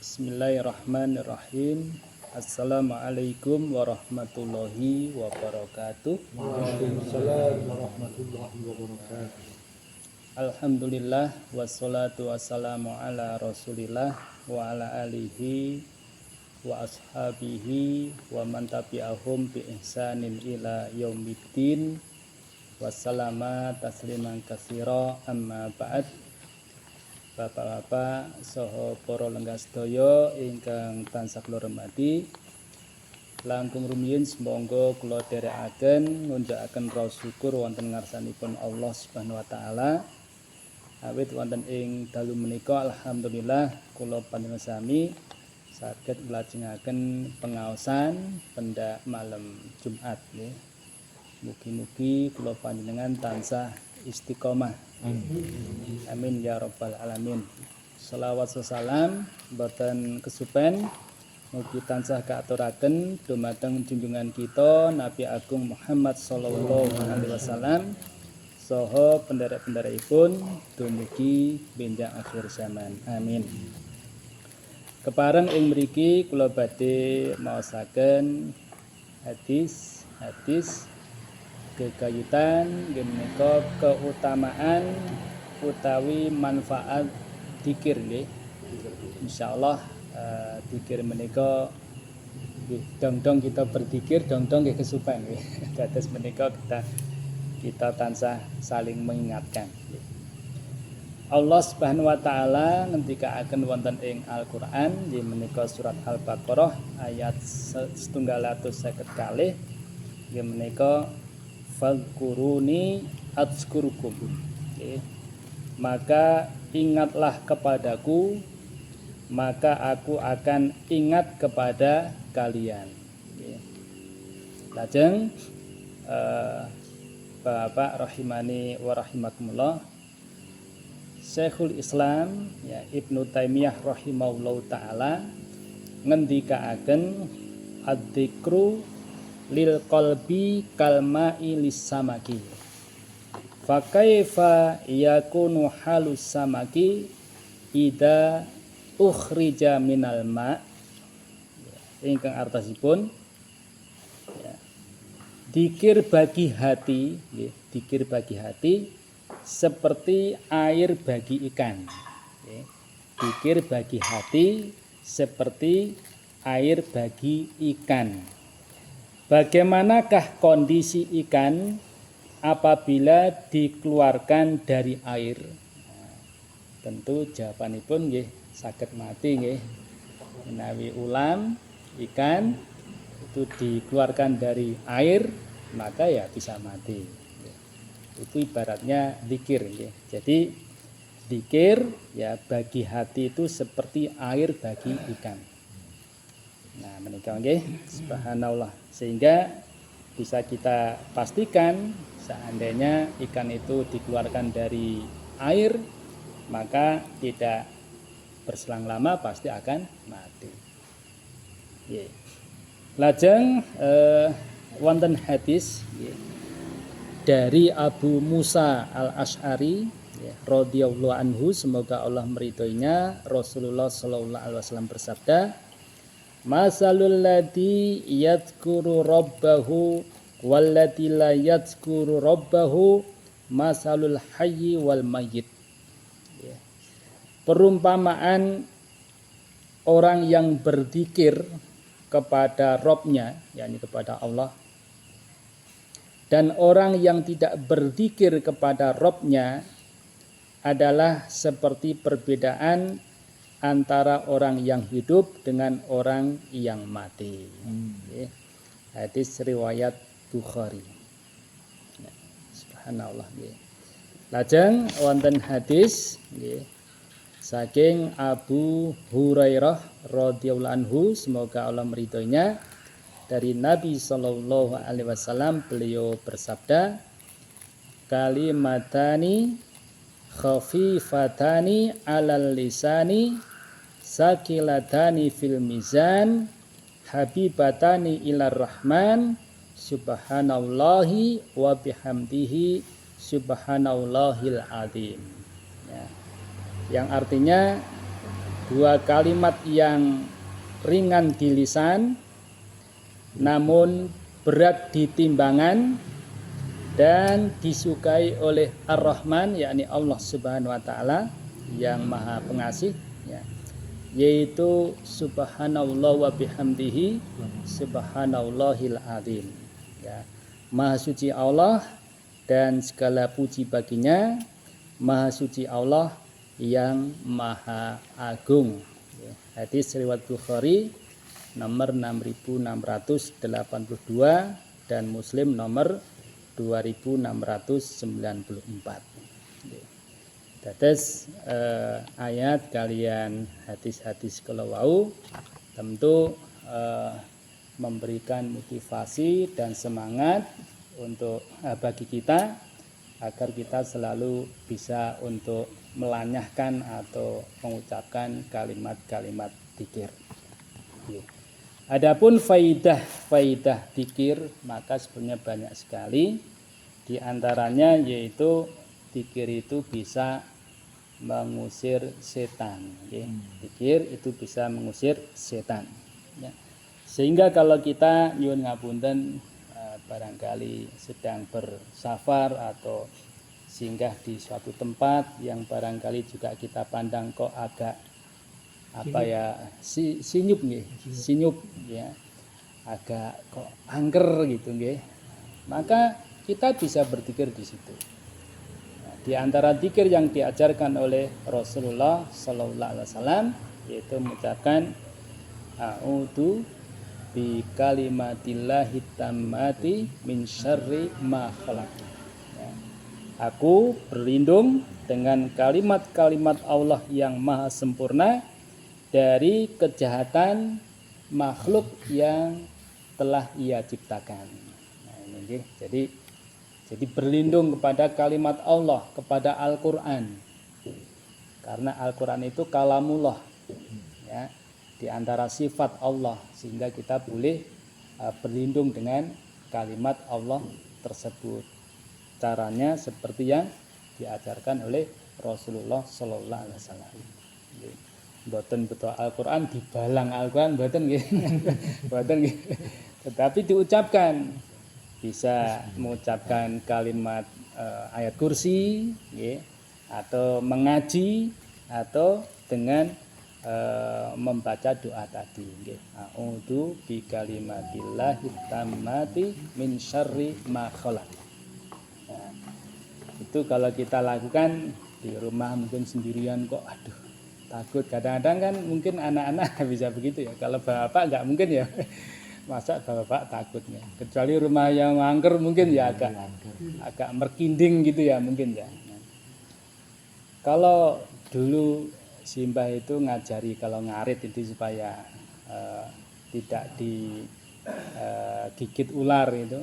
Bismillahirrahmanirrahim. Assalamualaikum warahmatullahi wabarakatuh. Waalaikumsalam warahmatullahi wabarakatuh. Alhamdulillah wassalatu wassalamu ala Rasulillah wa ala alihi wa ashabihi wa man tabi'ahum bi ihsanin ila yaumiddin. Wassalama tasliman katsira amma ba'd. Bapak-bapak saha para lenggah sedaya ingkang tansah kula hormati, langkung rumiyin semonggo kula dherekaken ngunjakaken raos syukur wonten ngarsanipun Allah Subhanahu wa taala. Awit wonten ing dalu menika alhamdulillah kula panjenengan sami saged nglajengaken pengaosan pendak malam Jumat nggih. Mugi-mugi kula panjenengan tansah istiqomah. Amin ya rabbal alamin. Shalawat salam boten kesupen mugi tansah kaaturaken dumateng junjungan kita Nabi Agung Muhammad sallallahu alaihi wasallam saha penderek-penderekipun dumugi benjang akhir zaman. Amin. Kepareng ing mriki kula badhe maosaken hadis kekayutan menika keutamaan utawi manfaat dzikir nggih. Insyaallah dzikir menika dong-dong kita berzikir dong-dong nggih kesupen nggih. Dados menika kita tansah saling mengingatkan. Allah Subhanahu wa taala ngendikaaken wonten ing Al-Qur'an inggih menika surat Al-Baqarah ayat 150 kalih inggih menika fadhkuruni adzkurukum. Okay. Maka ingatlah kepadaku, maka aku akan ingat kepada kalian. Okay. Lajeng Bapak rahimani wa rahimakumullah, Syekhul Islam ya Ibnu Taimiyah rahimahullahu taala ngendikaaken adzikru lil qalbi kalma'i lissamaki fa kaifa yakunu halus samaki ida ukhrija minal ma. Ingkang artosipun ya, dzikir bagi hati nggih, dzikir bagi hati seperti air bagi ikan nggih. Dzikir bagi hati seperti air bagi ikan. Bagaimanakah kondisi ikan apabila dikeluarkan dari air? Nah, tentu jawabanipun nggih saged mati nggih. Menawi ulam ikan itu dikeluarkan dari air maka ya bisa mati. Itu ibaratnya dzikir nggih. Jadi dzikir ya bagi hati itu seperti air bagi ikan. Nah, menika nggih subhanallah, sehingga bisa kita pastikan seandainya ikan itu dikeluarkan dari air maka tidak berselang lama pasti akan mati. Nggih. Lajeng wonten hadis nggih dari Abu Musa Al-Asy'ari radhiyallahu anhu, semoga Allah meridhoinya, Rasulullah sallallahu alaihi wasallam bersabda, masalul ladzi yadhkuru rabbahu wallati la yadhkuru rabbahu masalul hayyi wal mayyit. Ya. Perumpamaan orang yang berzikir kepada Rabb-nya, yakni kepada Allah, dan orang yang tidak berzikir kepada Rabb-nya adalah seperti perbedaan antara orang yang hidup dengan orang yang mati. Hadis riwayat Bukhari. Ya, subhanallah. Ya. Lajeng wonten hadis ya, saking Abu Hurairah radhiyallahu anhu, semoga Allah meridhoinya, dari Nabi sallallahu alaihi wasallam beliau bersabda, kalimatani khafifatani alal lisani sakilatani fil mizan habibatani ilar rahman subhanallahi wa bihamdihi subhanallahil azim. Ya. Yang artinya dua kalimat yang ringan di lisan namun berat di timbangan dan disukai oleh Ar-Rahman, yakni Allah Subhanahu wa taala yang Maha Pengasih, ya, yaitu subhanallah wa bihamdihi subhanallahil azim, ya. Maha suci Allah dan segala puji baginya, Maha suci Allah yang Maha Agung, ya. Hadis riwayat Bukhari nomor 6682 dan Muslim nomor 2694. Dados ayat kalian hadis-hadis kalau wau tentu memberikan motivasi dan semangat untuk bagi kita agar kita selalu bisa untuk melanyahkan atau mengucapkan kalimat-kalimat dzikir. Adapun faidah dzikir maka sebenarnya banyak sekali, di antaranya yaitu dzikir itu bisa mengusir setan, ya. Dzikir itu bisa mengusir setan, ya. Sehingga kalau kita nyuwun ngapunten barangkali sedang bersafar atau singgah di suatu tempat yang barangkali juga kita pandang kok agak sinyup nggih, sinyup ya. Agak kok angker gitu nggih. Maka kita bisa berzikir di situ. Nah, di antara zikir yang diajarkan oleh Rasulullah sallallahu alaihi wasallam yaitu mengucapkan a'udzu bi kalimatillahi tammati min syarri ma khalaq. Ya. Aku berlindung dengan kalimat-kalimat Allah yang maha sempurna dari kejahatan makhluk yang telah Ia ciptakan. Nah, ini jadi berlindung kepada kalimat Allah, kepada Al-Qur'an. Karena Al-Qur'an itu kalamullah, ya, di antara sifat Allah, sehingga kita boleh berlindung dengan kalimat Allah tersebut. Caranya seperti yang diajarkan oleh Rasulullah sallallahu alaihi wasallam. Mboten betul Al-Qur'an dibalang Al-Qur'an mboten nggih. Mboten nggih. Tetapi diucapkan, bisa mengucapkan kalimat ayat kursi nggih, atau mengaji atau dengan membaca doa tadi nggih. A'udzu bi kalimatillahi tammati min syarri ma khalaq. Nah, itu kalau kita lakukan di rumah mungkin sendirian kok aduh takut, kadang-kadang kan mungkin anak-anak bisa begitu ya, kalau bapak nggak mungkin ya, masa bapak takutnya, kecuali rumah yang angker mungkin ya agak merkinding gitu ya mungkin ya. Kalau dulu Simbah itu ngajari kalau ngarit itu supaya tidak digigit ular itu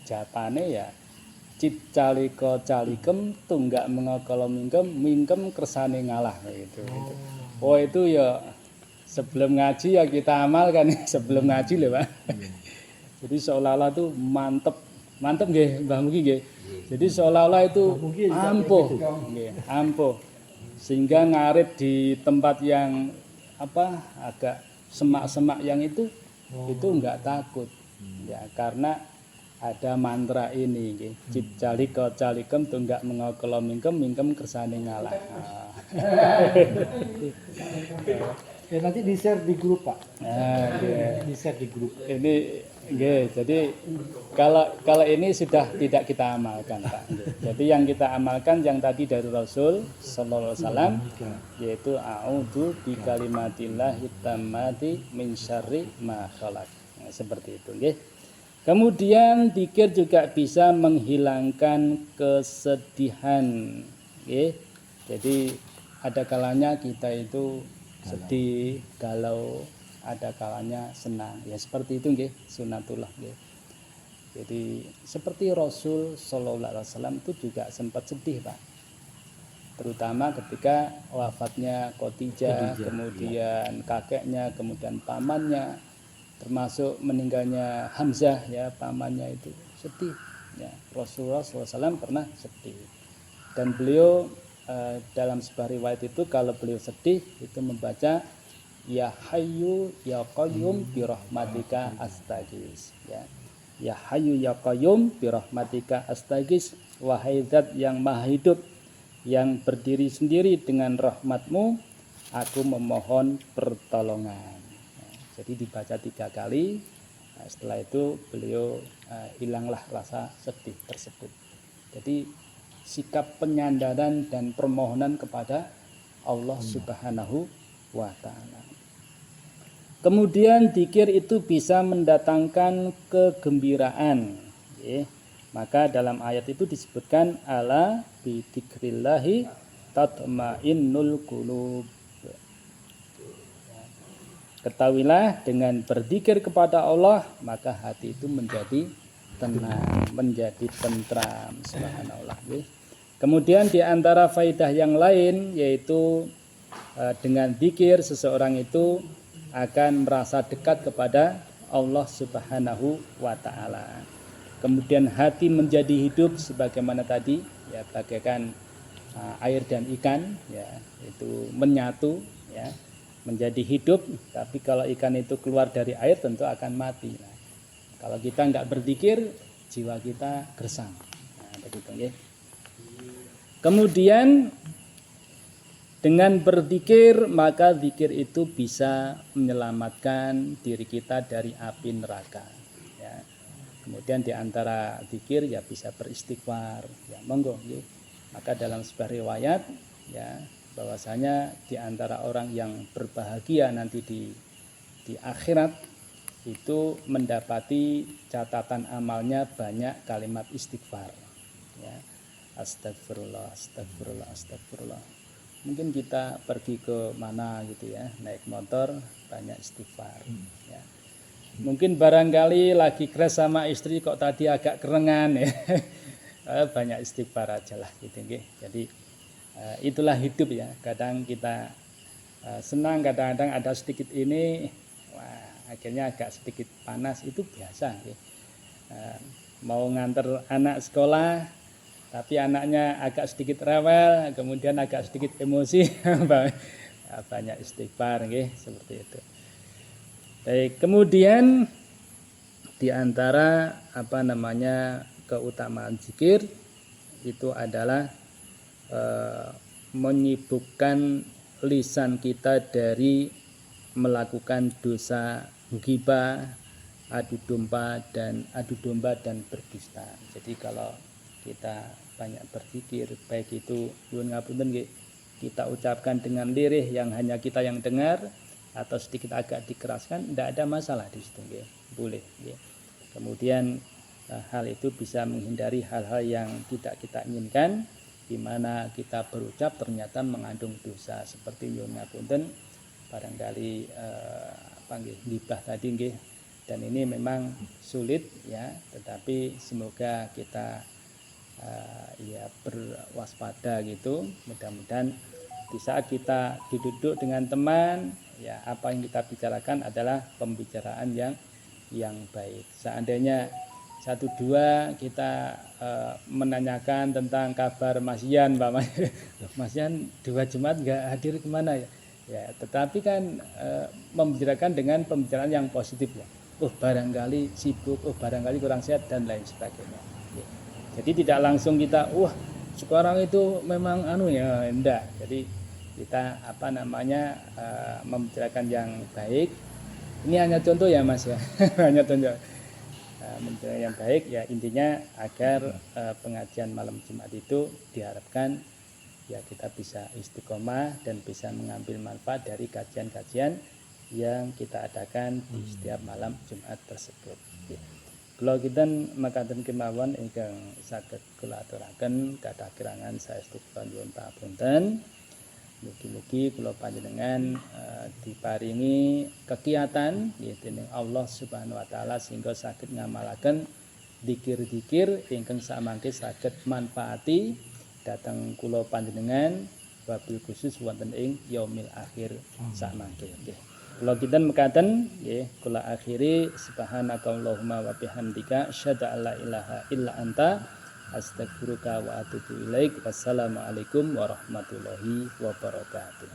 jawabannya ya cip caliko calikem tunggak mengokolo mingkem kersane ngalah gitu. Oh itu ya sebelum ngaji ya kita amalkan sebelum ngaji loh Pak. Jadi seolah-olah tuh mantep nggih Mbah Mugi nggih. Jadi seolah-olah itu ampuh sehingga ngarit di tempat yang agak semak-semak yang itu enggak takut ya, karena ada mantra ini nggih, cip calika calikem tunggak mengokolo mingkem kersane ngalah. Ya nanti di-share di grup Pak. Nah, di-share di grup. Ini nggih, jadi kalau ini sudah tidak kita amalkan Pak. Jadi yang kita amalkan yang tadi dari Rasul sallallahu alaihi wasallam yaitu a'udzu bi kalimatillahi tammati min syarri ma khalaq. Nah, seperti itu nggih. Kemudian dzikir juga bisa menghilangkan kesedihan, nggih. Jadi ada kalanya kita itu sedih, galau, ada kalanya senang. Ya seperti itu nggih, sunatullah nggih. Jadi seperti Rasul sallallahu alaihi wasallam itu juga sempat sedih, Pak. Terutama ketika wafatnya Khadijah, kemudian kakeknya, kemudian pamannya, termasuk meninggalnya Hamzah ya, pamannya itu sedih ya. Rasulullah SAW pernah sedih dan beliau dalam sebuah riwayat itu kalau beliau sedih itu membaca ya hayyu ya qayyum bi rahmatika astaghis ya. Ya hayyu ya qayyum bi rahmatika astaghis, wahai zat yang maha hidup yang berdiri sendiri dengan rahmatmu aku memohon pertolongan. Nah, jadi dibaca 3 kali. Nah, setelah itu beliau hilanglah rasa sedih tersebut. Jadi sikap penyandaran dan permohonan kepada Allah Subhanahu wa ta'ala. Kemudian dzikir itu bisa mendatangkan kegembiraan. Maka dalam ayat itu disebutkan ala bi dzikrillahi tatma'innul qulub. Ketahuilah dengan berzikir kepada Allah maka hati itu menjadi tenang, menjadi tentram. Subhanallah. Kemudian di antara faidah yang lain yaitu dengan zikir seseorang itu akan merasa dekat kepada Allah Subhanahu wa ta'ala. Kemudian hati menjadi hidup sebagaimana tadi ya, bagaikan air dan ikan ya, itu menyatu ya, menjadi hidup. Tapi kalau ikan itu keluar dari air tentu akan mati. Nah, kalau kita enggak berzikir jiwa kita gersang. Nah, begitu ya. Kemudian dengan berzikir maka zikir itu bisa menyelamatkan diri kita dari api neraka. Ya. Kemudian di antara zikir ya bisa beristighfar. Ya monggo. Ya. Maka dalam sebuah riwayat ya bahwasanya di antara orang yang berbahagia nanti di akhirat itu mendapati catatan amalnya banyak kalimat istighfar. Ya. Astagfirullah, astagfirullah, astagfirullah. Mungkin kita pergi ke mana gitu ya, naik motor banyak istighfar ya. Mungkin barangkali lagi crash sama istri kok tadi agak kerengan ya. Banyak istighfar aja lah gitu nggih. Jadi itulah hidup ya. Kadang kita senang, kadang-kadang ada sedikit ini wah, akhirnya agak sedikit panas, itu biasa nggih. Mau nganter anak sekolah tapi anaknya agak sedikit rewel, kemudian agak sedikit emosi, banyak istighfar, seperti itu. Baik, kemudian di antara keutamaan zikir itu adalah menyibukkan lisan kita dari melakukan dosa ghibah, adu domba dan berdusta. Jadi kalau kita banyak berzikir, baik itu nyuwun ngapunten nggih, kita ucapkan dengan lirih yang hanya kita yang dengar atau sedikit agak dikeraskan, tidak ada masalah di situ nggih, boleh nggih. Kemudian hal itu bisa menghindari hal-hal yang tidak kita inginkan, di mana kita berucap ternyata mengandung dosa seperti nyuwun ngapunten barangkali ghibah tadi nggih. Dan ini memang sulit ya, tetapi semoga kita ya berwaspada gitu. Mudah-mudahan di saat kita duduk dengan teman ya, apa yang kita bicarakan adalah pembicaraan yang baik. Seandainya 1-2 kita menanyakan tentang kabar Mas Yan, Mas Yan 2 Jumat nggak hadir kemana ya? Ya, tetapi kan membicarakan dengan pembicaraan yang positif ya. Oh barangkali sibuk, oh barangkali kurang sehat dan lain sebagainya. Jadi tidak langsung kita, wah sekarang itu memang enggak. Jadi kita membicarakan yang baik. Ini hanya contoh ya Mas ya, hanya contoh. Membicarakan yang baik ya, intinya agar pengajian malam Jumat itu diharapkan ya kita bisa istiqomah dan bisa mengambil manfaat dari kajian-kajian yang kita adakan di setiap malam Jumat tersebut. Kula kinten makaten kemawon ingkang saged kula aturaken kathah kirangan saestu kula nyuwun pamunten. Mugi-mugi kula panjenengan diparingi kegiatan dening Allah Subhanahu wa taala sehingga saged ngamalaken zikir-zikir ingkang samangke saged manfaati dhateng kula panjenengan wabil khusus wonten ing yaumil akhir samangke. Kula kinten mekaten nggih, kula akhiri subhanakallahumma wa bihamdika asyhadu an la ilaha illa anta astaghfiruka wa atubu ilaik. Wassalamualaikum warahmatullahi wabarakatuh.